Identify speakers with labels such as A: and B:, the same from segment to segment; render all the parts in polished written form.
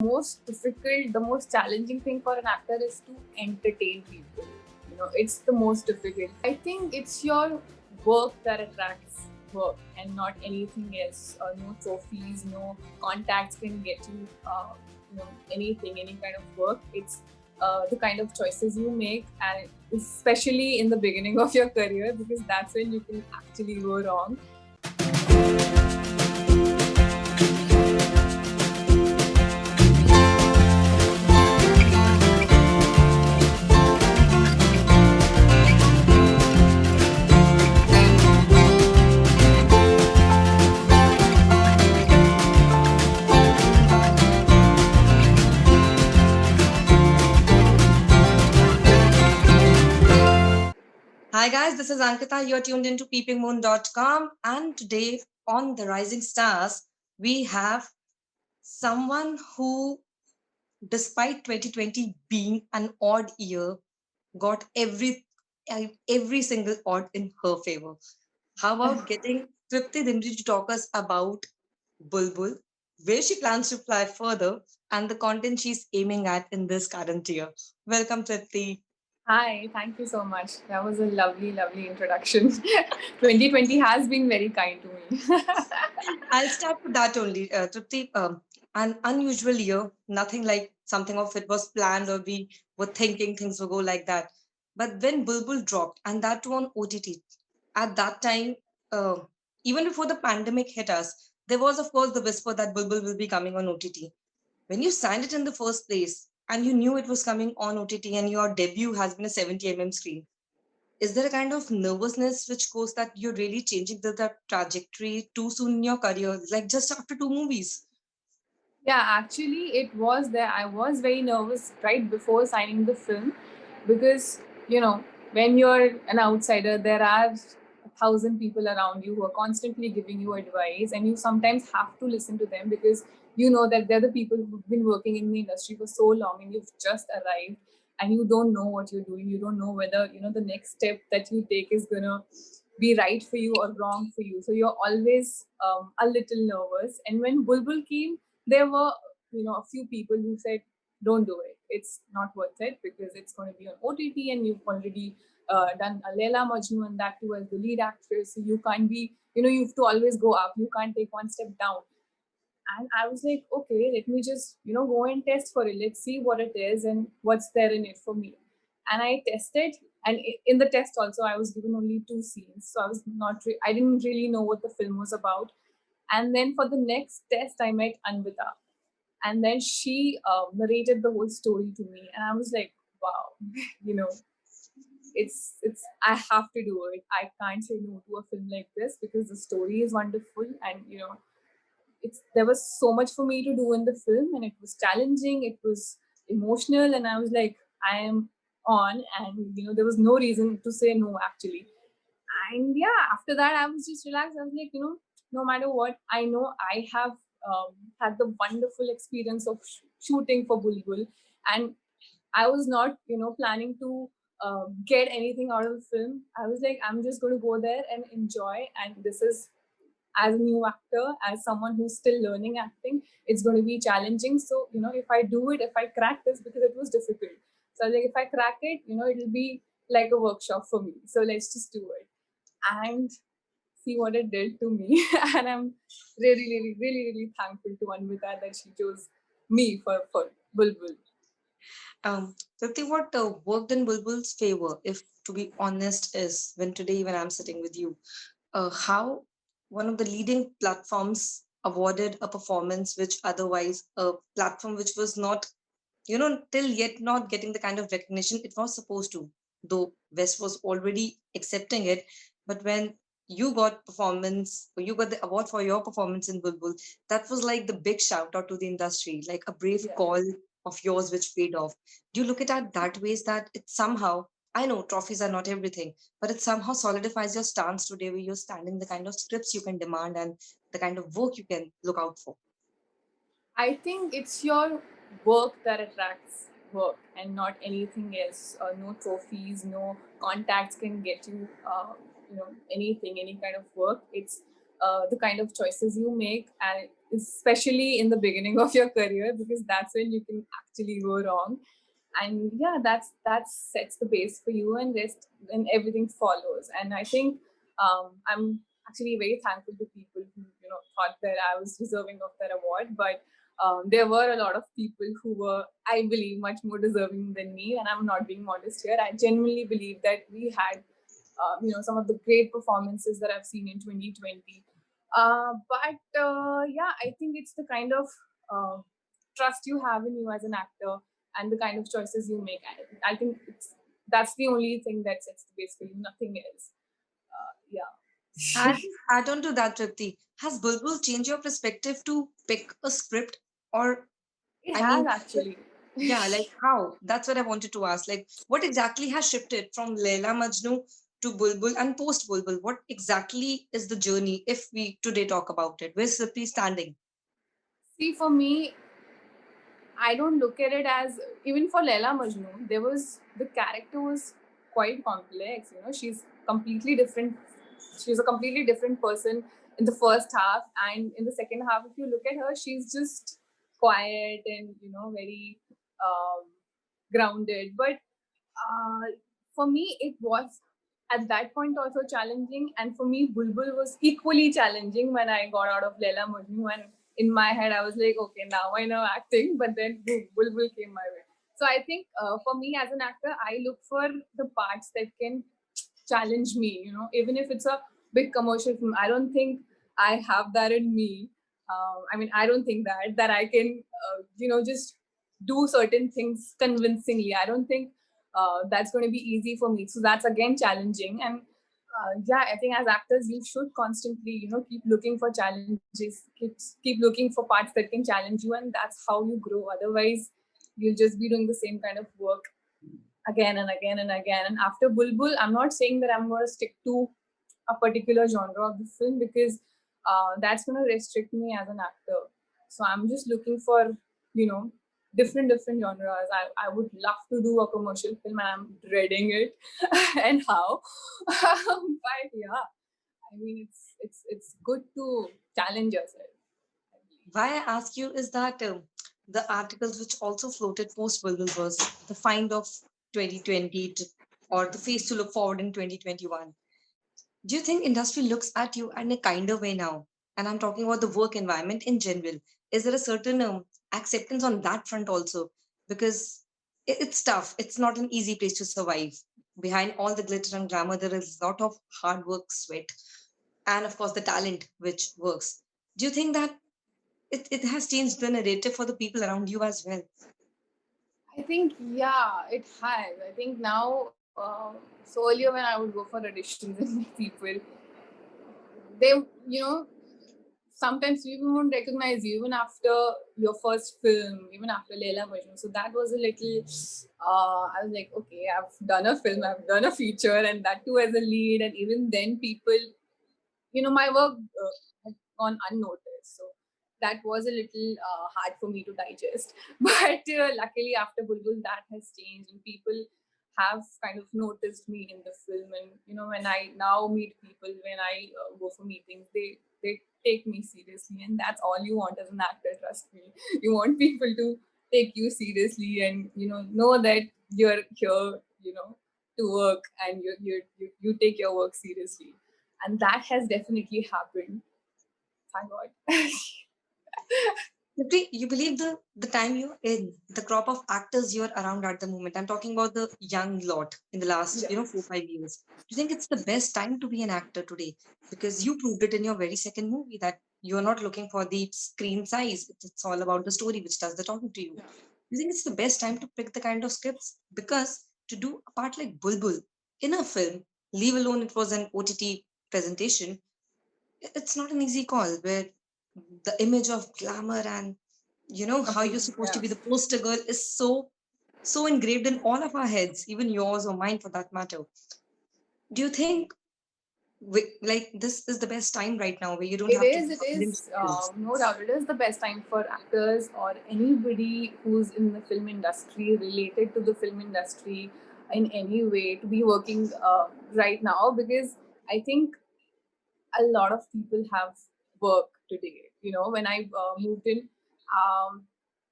A: Most difficult, the most challenging thing for an actor is to entertain people. It's the most difficult. I think it's your work that attracts work and not anything else. No trophies, no contacts can get you, anything, any kind of work. It's the kind of choices you make, and especially in the beginning of your career, because that's when you can actually go wrong.
B: Hi guys, this is Ankita. You're tuned into PeepingMoon.com, and today on the Rising Stars, we have someone who, despite 2020 being an odd year, got every single odd in her favor. How about getting Tripti Dimri to talk us about Bulbbul, where she plans to fly further, and the content she's aiming at in this current year? Welcome, Tripti.
A: Hi, thank you so much. That was a lovely, lovely introduction. 2020 has been very kind to me.
B: I'll start with that only. Tripti, an unusual year, nothing like something of it was planned or we were thinking things would go like that. But when Bulbul dropped, and that too on OTT, at that time, uh, even before the pandemic hit us, there was, of course, the whisper that Bulbul will be coming on OTT. When you signed it in the first place and you knew it was coming on OTT and your debut has been a 70 screen, is there a kind of nervousness which goes that you're really changing the trajectory too soon in your career, like just after two movies?
A: Yeah, actually, it was there. I was very nervous right before signing the film because, when you're an outsider, there are 1,000 people around you who are constantly giving you advice, and you sometimes have to listen to them because you know that they're the people who've been working in the industry for so long and you've just arrived and you don't know what you're doing. You don't know whether, the next step that you take is going to be right for you or wrong for you. So you're always a little nervous. And when Bulbul came, there were a few people who said don't do it, it's not worth it because it's going to be on OTT and you've already done a Leila Majnu and that too as the lead actress, so you can't be, you have to always go up, you can't take one step down. And I was like, okay, let me just go and test for it, let's see what it is and what's there in it for me. And I tested, and in the test also I was given only 2 scenes, so I was not I didn't really know what the film was about. And then for the next test I met Anvita, and then she narrated the whole story to me, and I was like, wow. you know it's I have to do it, I can't say no to a film like this because the story is wonderful. And it's there was so much for me to do in the film, and it was challenging, it was emotional, and I was like, I am on. And there was no reason to say no, actually. And yeah, after that I was just relaxed. I was like, no matter what, I know I have had the wonderful experience of shooting for Bulbul. And I was not planning to get anything out of the film. I was like, I'm just going to go there and enjoy. And this is, as a new actor, as someone who's still learning acting, it's going to be challenging. So if I do it, if I crack this, because it was difficult, so like if I crack it, it'll be like a workshop for me, so let's just do it and see what it did to me. And I'm really, really, really, really thankful to Anvita that she chose me for Bulbul.
B: Tripti, what worked in Bulbul's favor, if to be honest, is when today when I'm sitting with you, how one of the leading platforms awarded a performance which otherwise a platform which was not, till yet not getting the kind of recognition it was supposed to, though West was already accepting it. But when you got performance, or you got the award for your performance in Bulbul, that was like the big shout out to the industry, like a brave
A: Yeah.
B: call of yours which paid off. Do you look at it that ways that it somehow, I know trophies are not everything, but it somehow solidifies your stance today where you're standing the kind of scripts you can demand and the kind of work you can look out for?
A: I think it's your work that attracts work and not anything else. No trophies, no contacts can get you, anything, any kind of work. It's the kind of choices you make, and especially in the beginning of your career, because that's when you can actually go wrong. And yeah, that sets the base for you, and rest and everything follows. And I think I'm actually very thankful to people who thought that I was deserving of that award, but there were a lot of people who were, I believe, much more deserving than me, and I'm not being modest here. I genuinely believe that we had some of the great performances that I've seen in 2020. But yeah, I think it's the kind of uh, trust you have in you as an actor, and the kind of choices you make. I think that's the only thing that sets the base for you, nothing else. Yeah.
B: And add on to that, Tripti, has Bulbul changed your perspective to pick a script? Or,
A: It
B: I
A: has
B: mean,
A: actually.
B: yeah, like how? That's what I wanted to ask. Like, what exactly has shifted from Leila Majnu to Bulbul and post Bulbul? What exactly is the journey if we today talk about it? Where's Tripti standing?
A: See, for me, I don't look at it as, even for Leila Majnu, the character was quite complex. She's completely different. She's a completely different person in the first half, and in the second half, if you look at her, she's just quiet and very um, grounded. But for me, it was at that point also challenging, and for me, Bulbul was equally challenging when I got out of Leila Majnu, and in my head, I was like, okay, now I know acting, but then boom, Bulbul came my way. So I think for me as an actor, I look for the parts that can challenge me, even if it's a big commercial film. I don't think I have that in me. I mean, I don't think that I can, just do certain things convincingly. I don't think that's going to be easy for me. So that's again challenging. And yeah, I think as actors, you should constantly, keep looking for challenges, keep looking for parts that can challenge you, and that's how you grow. Otherwise, you'll just be doing the same kind of work again and again and again. And after Bulbul, I'm not saying that I'm going to stick to a particular genre of the film, because that's going to restrict me as an actor. So I'm just looking for, you know, different genres. I would love to do a commercial film, and I'm dreading it. And how? But yeah, I mean, it's good to challenge yourself, I believe.
B: Why I ask you is that the articles which also floated post Bulbul was the find of 2020 or the face to look forward in 2021. Do you think industry looks at you in a kinder way now? And I'm talking about the work environment in general. Is there a certain acceptance on that front also? Because it's tough. It's not an easy place to survive. Behind all the glitter and glamour, there is a lot of hard work, sweat, and of course the talent which works. Do you think that it has changed the narrative for the people around you as well?
A: I think, yeah, it has. I think now, so earlier when I would go for auditions and meet people, they, you know, sometimes people won't recognize you even after your first film, even after Leila Majnu. So that was a little, I was like, okay, I've done a film, I've done a feature, and that too as a lead. And even then, people, my work had gone unnoticed. So that was a little hard for me to digest. But luckily, after Bulbul, that has changed, and people have kind of noticed me in the film. And when I now meet people, when I go for meetings, they take me seriously, and that's all you want as an actor. Trust me, you want people to take you seriously, and know that you're here, to work, and you take your work seriously, and that has definitely happened. Thank God.
B: You believe the time you're in, the crop of actors you're around at the moment. I'm talking about the young lot in the last,
A: Yeah.
B: 4 5 years. Do you think it's the best time to be an actor today? Because you proved it in your very second movie that you're not looking for the screen size. It's all about the story which does the talking to you.
A: Yeah.
B: You think it's the best time to pick the kind of scripts? Because to do a part like Bulbul in a film, leave alone it was an OTT presentation, it's not an easy call where the image of glamour and how you're
A: Completely.
B: supposed to
A: Yeah.
B: be the poster girl is so engraved in all of our heads, even yours or mine for that matter. Do you think like this is the best time right now where you don't
A: It
B: have to
A: is.
B: do
A: It
B: limp
A: is.
B: skills?
A: No doubt. It is the best time for actors or anybody who's in the film industry, related to the film industry in any way, to be working right now, because I think a lot of people have work today. when I moved in,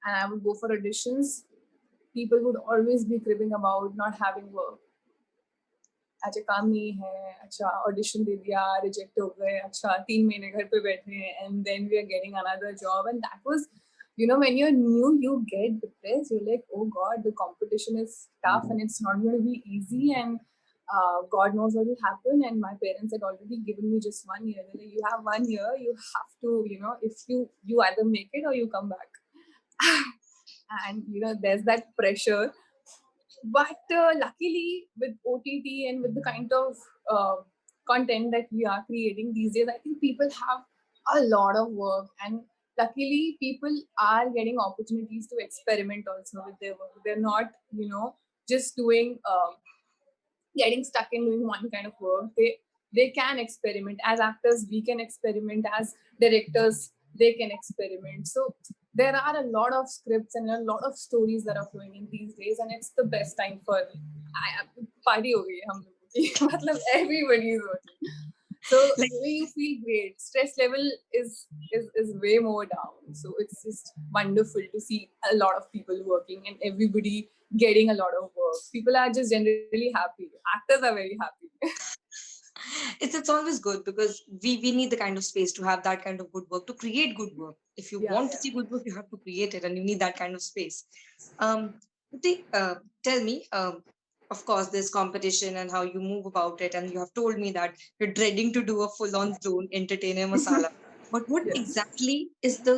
A: and I would go for auditions, people would always be cribbing about not having work. अच्छा काम नहीं है, अच्छा audition दे दिया, reject हो गए, अच्छा 3 महीने घर पे बैठे हैं, and then we are getting another job. And that was, when you're new, you get depressed. You're like, oh God, the competition is tough and it's not going to be easy, and God knows what will happen. And my parents had already given me just 1 year. They're like, you have 1 year, you have to, if you either make it or you come back. And there's that pressure. But luckily, with OTT and with the kind of uh, content that we are creating these days, I think people have a lot of work. And luckily, people are getting opportunities to experiment also with their work. They're not, just doing getting stuck in doing one kind of work. They can experiment. As actors, we can experiment. As directors, they can experiment. So there are a lot of scripts and a lot of stories that are flowing in these days, and it's the best time for party ho gayi hai hum logon ki. Matlab everybody is working. So
B: Like,
A: you feel great. Stress level is way more down. So it's just wonderful to see a lot of people working and everybody getting a lot of work. People are just generally happy. Actors are very happy.
B: it's always good because we need the kind of space to have that kind of good work, to create good work. If you
A: Yeah,
B: want to
A: yeah.
B: see good work, you have to create it, and you need that kind of space. um Tripti, tell me, of course there's competition and how you move about it, and you have told me that you're dreading to do a full-on zone entertainer masala, but what
A: Yes.
B: exactly is the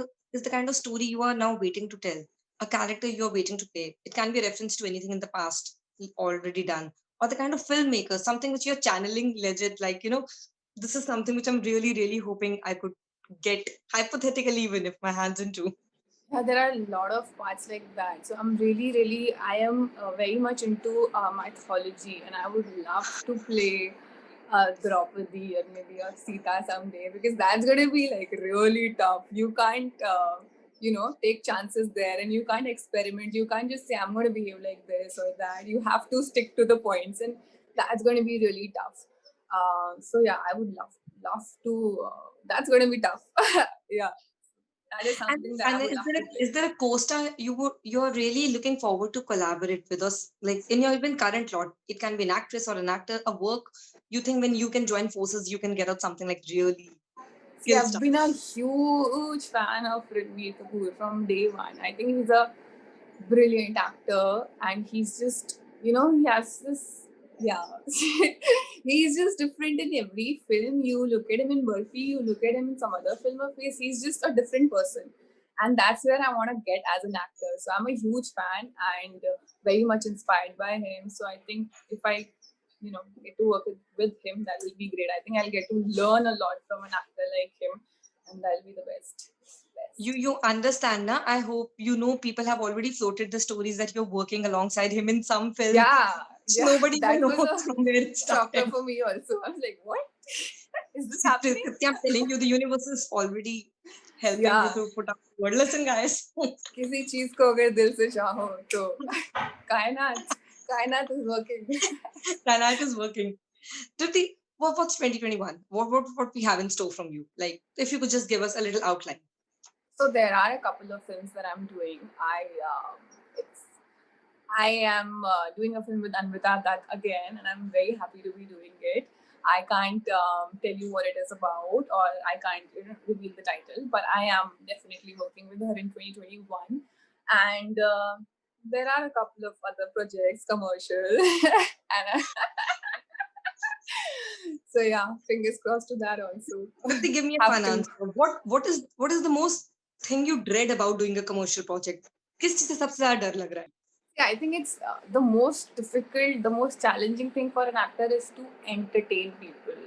B: kind of story you are now waiting to tell, a character you're waiting to play? It can be a reference to anything in the past already done, or the kind of filmmaker, something which you're channeling legit, like, this is something which I'm really, really hoping I could get, hypothetically, even if my hands into.
A: Yeah, there are a lot of parts like that. So I'm really, really, I am very much into mythology, and I would love to play Draupadi or maybe a Sita someday, because that's going to be like really tough. You can't, take chances there, and you can't experiment. You can't just say, I'm going to behave like this or that. You have to stick to the points, and that's going to be really tough. So yeah, I would love to. That's going to be tough. Yeah, that is
B: And
A: something that I
B: and
A: would
B: is
A: love
B: there
A: to
B: a,
A: play.
B: is there a co-star you're really looking forward to collaborate with us, like in your even current lot? It can be an actress or an actor, a work you think when you can join forces, you can get out something like really
A: See,
B: skill
A: I've
B: stuff.
A: been a huge fan of Ranbir Kapoor from day one. I think he's a brilliant actor, and he's just, he has this, yeah, he's just different in every film. You look at him in Burfi, you look at him in some other film of his, he's just a different person. And that's where I want to get as an actor. So I'm a huge fan and very much inspired by him. So I think if I get to work with him, that will be great. I think I'll get to learn a lot from an actor like him, and that'll be the best. Best.
B: You understand now? I hope people have already floated the stories that you're working alongside him in some film.
A: Yeah, yeah.
B: Nobody even
A: That was
B: knows
A: a
B: from where it
A: shocker
B: started.
A: for me also. I was like, what? Is this
B: See,
A: happening?
B: Tripti, I'm telling you, the universe is already helping you
A: Yeah.
B: to put up the word. Listen, guys.
A: किसी चीज को अगर दिल से चाहो तो कायनात कायनात is working.
B: Planet is working. Tripti, what's 2021? What we have in store from you? Like, if you could just give us a little outline.
A: So there are a couple of films that I'm doing. It's I am doing a film with Anvita Dutt again, and I'm very happy to be doing it. I can't tell you what it is about, or I can't reveal the title, but I am definitely working with her in 2021. And there are a couple of other projects, commercial, and so yeah, fingers crossed to that also.
B: Tripti, give me a
A: Have
B: fun
A: to.
B: answer. What is the most thing you dread about doing a commercial project? किस चीज से सबसे ज्यादा डर लग रहा है?
A: Yeah, I think it's the most difficult, the most challenging thing for an actor is to entertain people.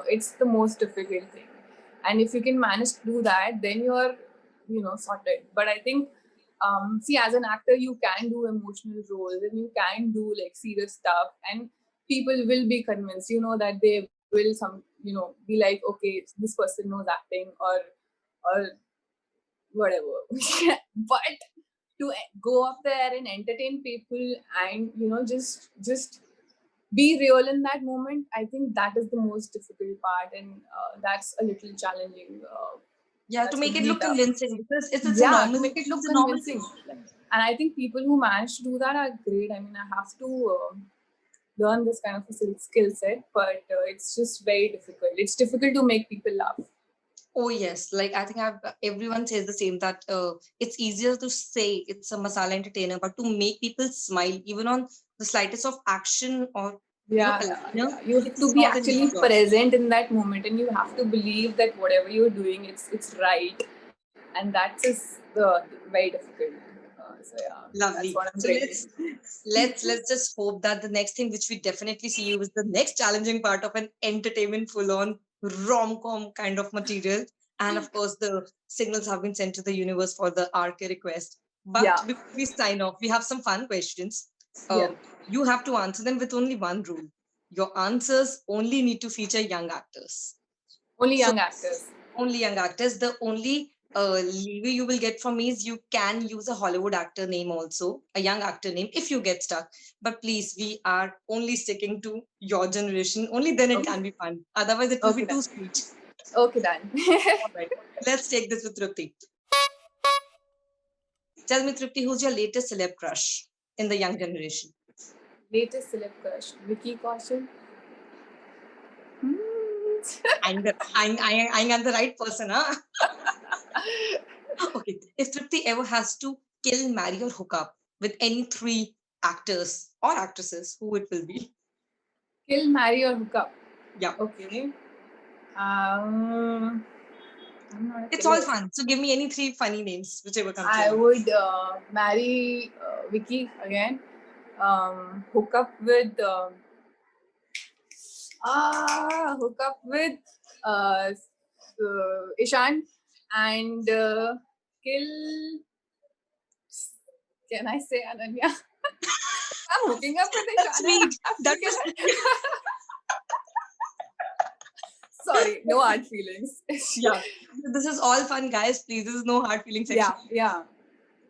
A: It's the most difficult thing. And if you can manage to do that, then you're, sorted. But I think, see, as an actor, you can do emotional roles and you can do like serious stuff, and people will be convinced, that they will be like, okay, this person knows acting, or whatever. But to go up there and entertain people and just be real in that moment, I think that is the most difficult part, and that's a little challenging,
B: Yeah, to
A: That's
B: make it
A: really
B: look
A: tough.
B: convincing, because it's a
A: Yeah,
B: normal,
A: to make it look
B: it's a normal
A: convincing.
B: thing.
A: And I think people who manage to do that are great. I mean, I have to learn this kind of a skill set, but it's just very difficult. It's difficult to make people laugh.
B: Oh yes, like I think everyone says the same, that it's easier to say it's a masala entertainer, but to make people smile even on the slightest of action or
A: Yeah,
B: a
A: yeah,
B: liner,
A: yeah. You have
B: it's
A: to be
B: not an
A: actually
B: easy job.
A: present in that moment, and you have to believe that whatever you're doing, it's right, and that's just the very difficult. So yeah, that's
B: Lovely.
A: what I'm
B: So
A: training.
B: let's just hope that the next thing which we definitely see you is the next challenging part of an entertainment full-on rom-com kind of material. And of course, the signals have been sent to the universe for the RK request. But
A: Yeah,
B: before we sign off, we have some fun questions.
A: yeah.
B: You have to answer them with only one rule. Your answers only need to feature young actors.
A: Only
B: So
A: young actors.
B: only young actors. The only leeway you will get from me is you can use a Hollywood actor name also, a young actor name if you get stuck. But please, we are only sticking to your generation. Only then it
A: Okay,
B: can be fun. Otherwise, it will
A: okay,
B: be
A: done.
B: too sweet.
A: Okay, done.
B: All right. Let's take this with Tripti. Tell me, Tripti, who's your latest celeb crush in the young generation?
A: Latest celeb crush, Vicky Kaushal. Hmm.
B: I got the right person, huh? Okay. If Tripti ever has to kill, marry, or hook up with any three actors or actresses, who it will be?
A: Kill, marry, or hook up.
B: Yeah.
A: Okay. I'm not a
B: It's all
A: killer.
B: fun. So give me any three funny names, whichever comes to
A: I
B: your mind.
A: would marry Vicky again. Hook up with hook up with Ishan and kill. Can I say Ananya? I'm hooking up with
B: That's
A: Ishan. I
B: sweet.
A: have to
B: That
A: kill
B: was
A: her. Sorry, no hard feelings.
B: yeah. This is all fun, guys. Please, this is no hard feeling section.
A: Yeah, yeah.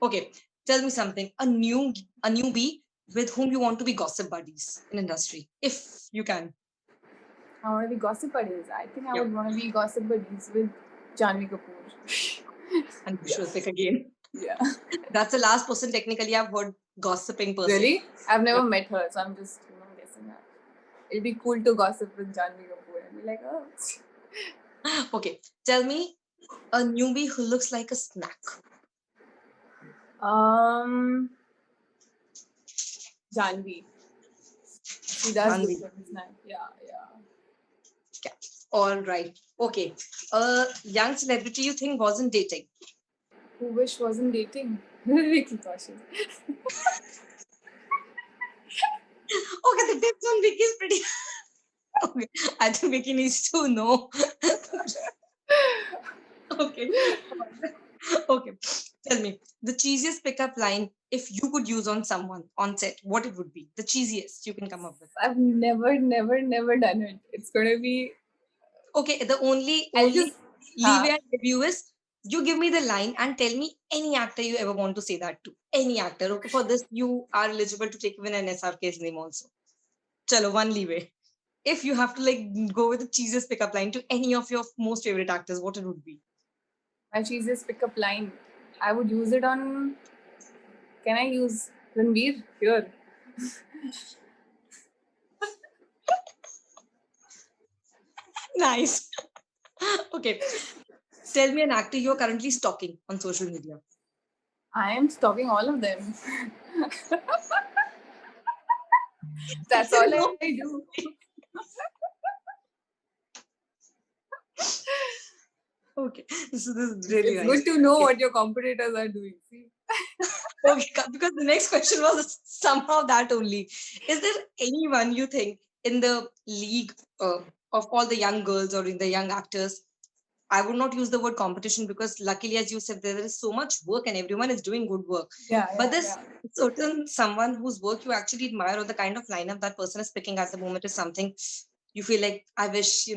B: Okay, tell me something. A newbie with whom you want to be gossip buddies in industry, if you can.
A: I want to be gossip buddies. I think I
B: Yep.
A: would want to be gossip buddies with Janvi Kapoor.
B: Unusual pick again.
A: Yeah.
B: That's the last person technically I've heard gossiping per se.
A: Really? I've never
B: Yep.
A: met her, so I'm just guessing that. It'd be cool to gossip with Janvi Kapoor and be like, oh.
B: Okay, tell me a newbie who looks like a snack.
A: Janvi. She does look
B: Manvi.
A: like a snack. Yeah, yeah.
B: Yeah. All right. Okay. A young celebrity you think wasn't dating.
A: Who wish wasn't dating? Vicky Kaushal.
B: Okay, the tips on Vicky is pretty. Okay, I think Vicky needs to know. Okay. Okay. Tell me the cheesiest pickup line if you could use on someone on set, what it would be? The cheesiest you can come up with.
A: I've never done it. It's gonna be
B: Okay, the only
A: I'll just
B: leeway I give you is you give me the line and tell me any actor you ever want to say that to. Any actor. Okay, for this you are eligible to take even an SRK's name also. Chalo, one leeway. If you have to like go with the cheesiest pickup line to any of your most favorite actors, what it would be?
A: my cheesiest pickup line. I would use it on. Can I use Ranbir here?
B: Nice. Okay. Tell me an actor you're currently stalking on social media.
A: I am stalking all of them. That's all
B: No.
A: I do.
B: Okay. This is really
A: It's
B: nice.
A: good to know
B: Okay.
A: what your competitors are doing. See?
B: Okay, because the next question was somehow that only. Is there anyone you think in the league of all the young girls or in the young actors? I would not use the word competition because luckily, as you said, there is so much work and everyone is doing good work.
A: Yeah,
B: But
A: yeah,
B: this
A: yeah.
B: certain someone whose work you actually admire or the kind of lineup that person is picking at the moment is something you feel like, I wish,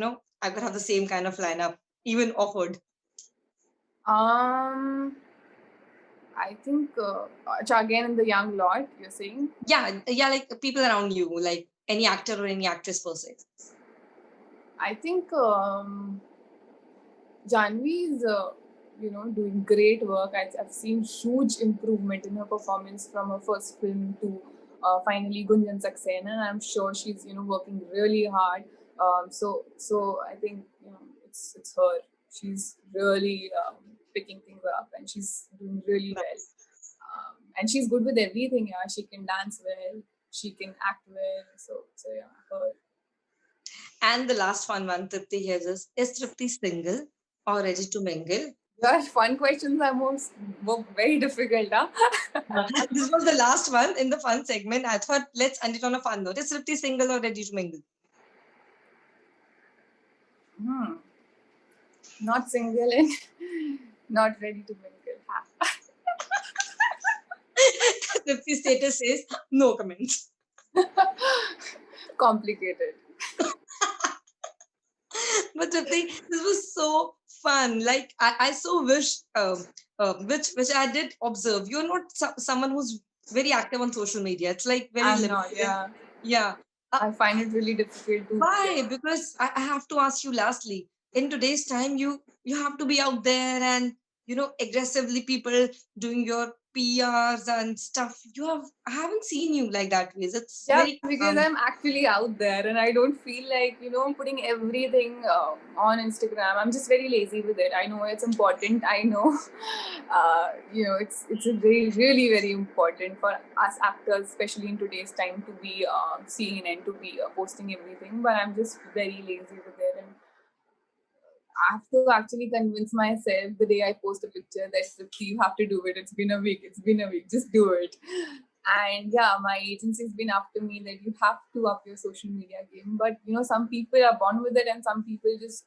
B: I could have the same kind of lineup, even offered.
A: I think again in the young lot, you're saying.
B: Yeah, like people around you, like any actor or any actress per se.
A: I think Janvi's doing great work. I've seen huge improvement in her performance from her first film to finally Gunjan Saxena, and I'm sure she's working really hard. So I think it's her. She's really picking things up, and she's doing really well. And she's good with everything. Yeah, she can dance well, she can act well. So yeah, her.
B: And the last fun one, Tripti, here is Tripti single or ready to mingle?
A: Your fun questions are were very difficult, huh?
B: This was the last one in the fun segment. I thought let's end it on a fun note. Is Tripti single or ready to mingle?
A: Hmm. Not single and not ready to mingle.
B: Tripti status says no comments.
A: Complicated.
B: But Tripti, this was so fun. Like I so wish, which I did observe. You're not someone who's very active on social media. It's like very
A: I'm
B: limited.
A: not, yeah.
B: Yeah.
A: I find it really difficult to.
B: Why? Because I have to ask you lastly. In today's time, you have to be out there and aggressively people doing your PRs and stuff. I haven't seen you like that ways. It's
A: Yeah,
B: very
A: because I'm actually out there and I don't feel like, putting everything on Instagram. I'm just very lazy with it. I know it's important. I know, it's a very, really very important for us actors, especially in today's time, to be seen and to be posting everything. But I'm just very lazy with it. And I have to actually convince myself the day I post a picture that you have to do it. It's been a week. It's been a week. Just do it. And yeah, my agency's been after me that you have to up your social media game. But some people are born with it, and some people just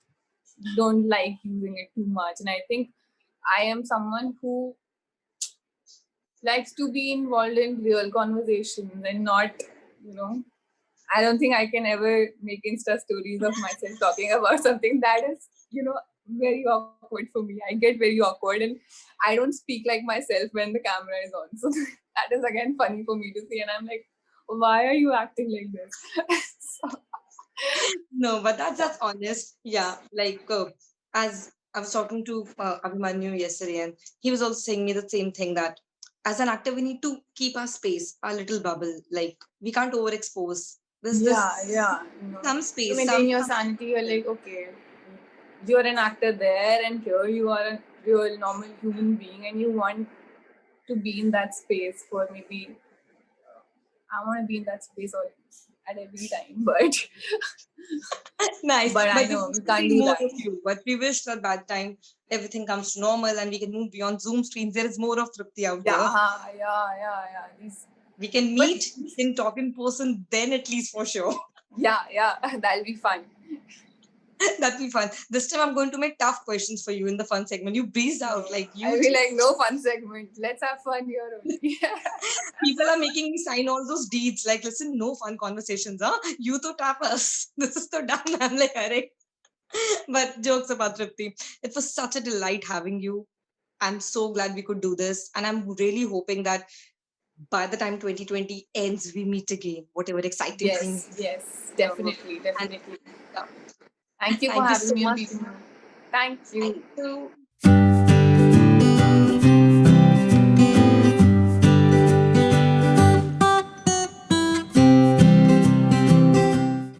A: don't like using it too much. And I think I am someone who likes to be involved in real conversations and not, I don't think I can ever make Insta stories of myself talking about something that is, very awkward for me. I get very awkward and I don't speak like myself when the camera is on. So that is again funny for me to see. And I'm like, why are you acting like this? So,
B: no, but that's honest. Yeah, like as I was talking to Abhimanyu yesterday, and he was also saying me the same thing that as an actor, we need to keep our space, our little bubble. Like we can't overexpose. There's this
A: yeah.
B: some
A: To
B: space,
A: maintain
B: some
A: your sanity, you're like, okay, you're an actor there, and here you are a real normal human being, and you want to be in that space for maybe I want to be in that space all at every time, but
B: nice.
A: but I
B: But we
A: know
B: wish
A: we
B: to
A: can't
B: see
A: do
B: more
A: that.
B: of you. But we wish that by the time everything comes to normal and we can move beyond Zoom screens, there is more of Tripti out there.
A: Yeah. These,
B: We can
A: but
B: meet, we can talk in person, then at least for sure.
A: yeah, that'll be fun.
B: That'd be fun. This time I'm going to make tough questions for you in the fun segment. You breezed out like you.
A: I'll be like, no fun segment. Let's have fun here only.
B: People are making me sign all those deeds. Like, listen, no fun conversations, huh? You to tap us. This is so done. I'm like, alright. But jokes about Tripti. It was such a delight having you. I'm so glad we could do this. And I'm really hoping that by the time 2020 ends, we meet again. Whatever exciting things.
A: Yes,
B: And
A: definitely.
B: uh,
A: Thank you for
B: thank you
A: having
B: so
A: me on
B: much.
A: PeepingMoon. Thank
B: Thank
A: you.
B: you.